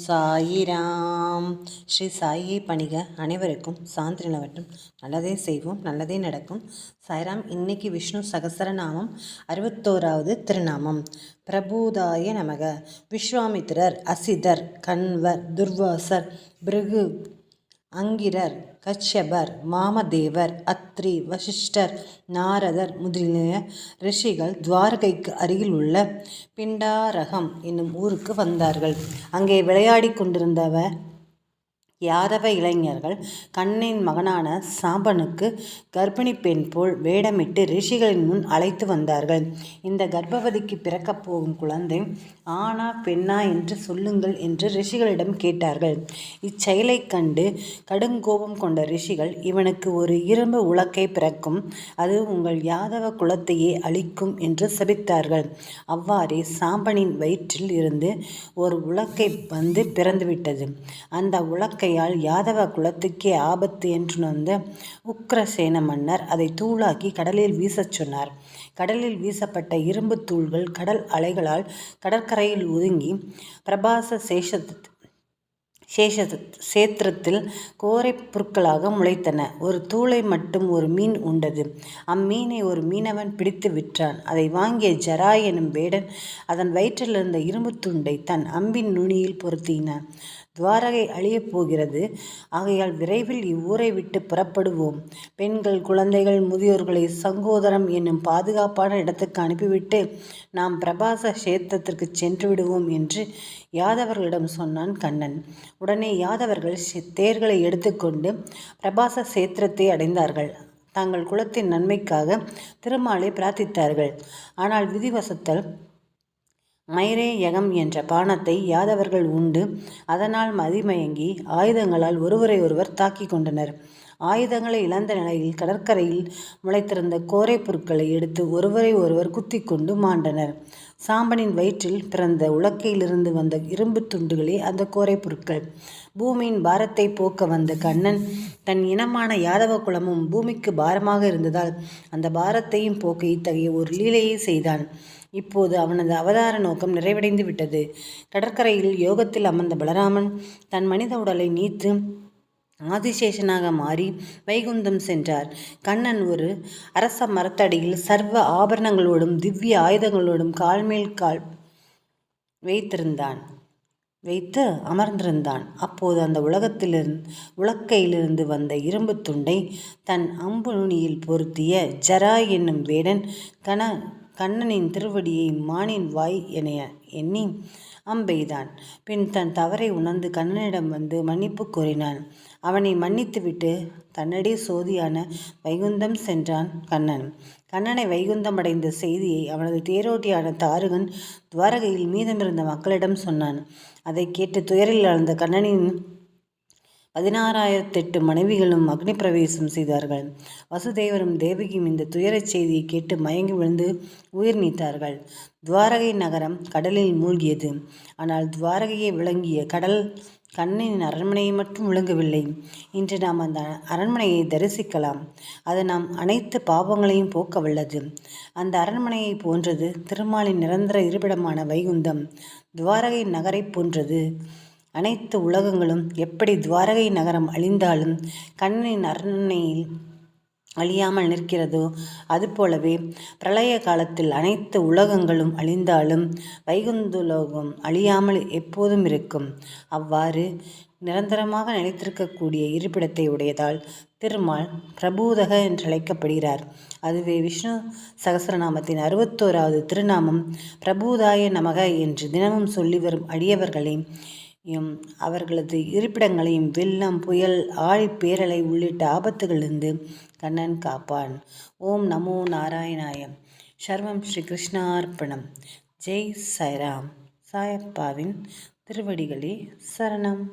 சாயிராம். ஸ்ரீ சாயியை பணிக. அனைவருக்கும் சாந்தி நிலவட்டும். நல்லதே செய்வோம், நல்லதே நடக்கும். சாய்ராம். இன்னைக்கு விஷ்ணு சகசரநாமம் 61வது திருநாமம். பிரபுதாய நமக. விஸ்வாமித்திரர், அசிதர், கண்வர், துர்வாசர், பிருகு, அங்கிரர், கச்யபர், மாமதேவர், அத்ரி, வசிஷ்டர், நாரதர் முதலிய ரிஷிகள் துவாரகைக்கு அருகில் உள்ள பிண்டாரகம் என்னும் ஊருக்கு வந்தார்கள். அங்கே விளையாடி கொண்டிருந்தவர் யாதவ இளைஞர்கள் கண்ணனின் மகனான சாம்பனுக்கு கர்ப்பிணி பெண் போல் வேடமிட்டு ரிஷிகளின் முன் அழைத்து வந்தார்கள். இந்த கர்ப்பவதிக்கு பிறக்கப் போகும் குழந்தை ஆனா பெண்ணா என்று சொல்லுங்கள் என்று ரிஷிகளிடம் கேட்டார்கள். இச்செயலைக் கண்டு கடுங்கோபம் கொண்ட ரிஷிகள், இவனுக்கு ஒரு இரும்பு உலக்கை பிறக்கும், அது உங்கள் யாதவ குலத்தையே அழிக்கும் என்று சபித்தார்கள். அவ்வாறே சாம்பனின் வயிற்றில் இருந்து ஒரு உலக்கை வந்து பிறந்துவிட்டது. அந்த உலக்கை யாதவ குலத்துக்கே ஆபத்து என்று நொந்த உக்கிரசேன மன்னர் அதை தூளாக்கி கடலில் வீசச் சொன்னார். கடலில் வீசப்பட்ட இரும்பு தூள்கள் கடல் அலைகளால் கடற்கரையில் ஒதுங்கி பிரபாச சேத்திரத்தில் கோரை புற்களாக முளைத்தன. ஒரு தூளை மட்டும் ஒரு மீன் உண்டது. அம்மீனை ஒரு மீனவன் பிடித்து விற்றான். அதை வாங்கிய ஜராய் எனும் வேடன் அதன் வயிற்றிலிருந்த இரும்பு துண்டை தன் அம்பின் நுனியில் பொருத்தினான். துவாரகை அழியப் போகிறது, ஆகையால் விரைவில் இவ்வூரை விட்டு புறப்படுவோம். பெண்கள், குழந்தைகள், முதியோர்களை சங்கோதரம் என்னும் பாதுகாப்பான இடத்துக்கு அனுப்பிவிட்டு நாம் பிரபாச சேத்திரத்திற்கு சென்று விடுவோம் என்று யாதவர்களிடம் சொன்னான் கண்ணன். உடனே யாதவர்கள் தேர்களை எடுத்துக்கொண்டு பிரபாச சேத்திரத்தை அடைந்தார்கள். தங்கள் குலத்தின் நன்மைக்காக திருமாலை பிரார்த்தித்தார்கள். ஆனால் விதிவசத்தால் மைரே யகம் என்ற பானத்தை யாதவர்கள் உண்டு அதனால் மதிமயங்கி ஆயுதங்களால் ஒருவரை ஒருவர் தாக்கி கொண்டனர். ஆயுதங்களை இழந்த நிலையில் கடற்கரையில் முளைத்திருந்த கோரை பொருட்களை எடுத்து ஒருவரை ஒருவர் குத்தி கொண்டு மாண்டனர். சாம்பனின் வயிற்றில் பிறந்த உலக்கையிலிருந்து வந்த இரும்பு துண்டுகளே அந்த கோரை பொருட்கள். பூமியின் பாரத்தை போக்க வந்த கண்ணன் தன் இனமான யாதவ குலமும் பூமிக்கு பாரமாக இருந்ததால் அந்த பாரத்தையும் போக்க இத்தகைய ஒரு லீலையை செய்தான். இப்போது அவனது அவதார நோக்கம் நிறைவடைந்து விட்டது. கடற்கரையில் யோகத்தில் அமர்ந்த பலராமன் தன் மனித உடலை நீத்து ஆதிசேஷனாக மாறி வைகுந்தம் சென்றார். கண்ணன் ஒரு அரச மரத்தடியில் சர்வ ஆபரணங்களோடும் திவ்ய ஆயுதங்களோடும் கால்மேல் கால் வைத்து அமர்ந்திருந்தான். அப்போது அந்த உலக்கையிலிருந்து வந்த இரும்பு துண்டை தன் அம்பு நுனியில் பொருத்திய ஜராய் என்னும் வேடன் கண்ணனின் திருவடியை மானின் வாய் என எண்ணி அம்பெய்தான். பின் தன் தவறை உணர்ந்து கண்ணனிடம் வந்து மன்னிப்பு கோரினான். அவனை மன்னித்துவிட்டு தன்னடி சோதியான வைகுந்தம் சென்றான் கண்ணன். கண்ணனை வைகுந்தம் அடைந்த செய்தியை அவனது தேரோட்டியான தாருகன் துவாரகையில் மீதமிருந்த மக்களிடம் சொன்னான். அதை கேட்டு துயரில் ஆழ்ந்த கண்ணனின் 16,008 மனைவிகளும் அக்னி பிரவேசம் செய்தார்கள். வசுதேவரும் தேவகியும் இந்த துயரச் செய்தியை கேட்டு மயங்கி விழுந்து உயிர் நீத்தார்கள். துவாரகை நகரம் கடலில் மூழ்கியது. ஆனால் துவாரகையை விளங்கிய கடல் கண்ணனின் அரண்மனையை மட்டும் விளங்கவில்லை. இன்று நாம் அந்த அரண்மனையை தரிசிக்கலாம். அது நாம் அனைத்து பாவங்களையும் போக்க வல்லது. அந்த அரண்மனையை போன்றது திருமாலின் நிரந்தர இருப்பிடமான வைகுந்தம். துவாரகை நகரை போன்றது அனைத்து உலகங்களும். எப்படி துவாரகை நகரம் அழிந்தாலும் கண்ணனின் அரண்மனையில் அழியாமல் நிற்கிறதோ அதுபோலவே பிரளய காலத்தில் அனைத்து உலகங்களும் அழிந்தாலும் வைகுந்தலோகம் அழியாமல் எப்போதும் இருக்கும். அவ்வாறு நிரந்தரமாக நிலைத்திருக்கக்கூடிய இருப்பிடத்தை உடையதால் திருமால் பிரபூதக என்று அழைக்கப்படுகிறார். அதுவே விஷ்ணு சகசரநாமத்தின் 61வது திருநாமம். பிரபூதாய நமக என்று தினமும் சொல்லி வரும் அடியவர்களையும் அவர்களது இருப்பிடங்களையும் வெள்ளம், புயல், ஆழி பேரலை உள்ளிட்ட ஆபத்துகளிலிருந்து கண்ணன் காப்பான். ஓம் நமோ நாராயணாய. சர்வம் ஸ்ரீ கிருஷ்ணார்ப்பணம். ஜெய் சாய்ராம். சாயப்பாவின் திருவடிகளே சரணம்.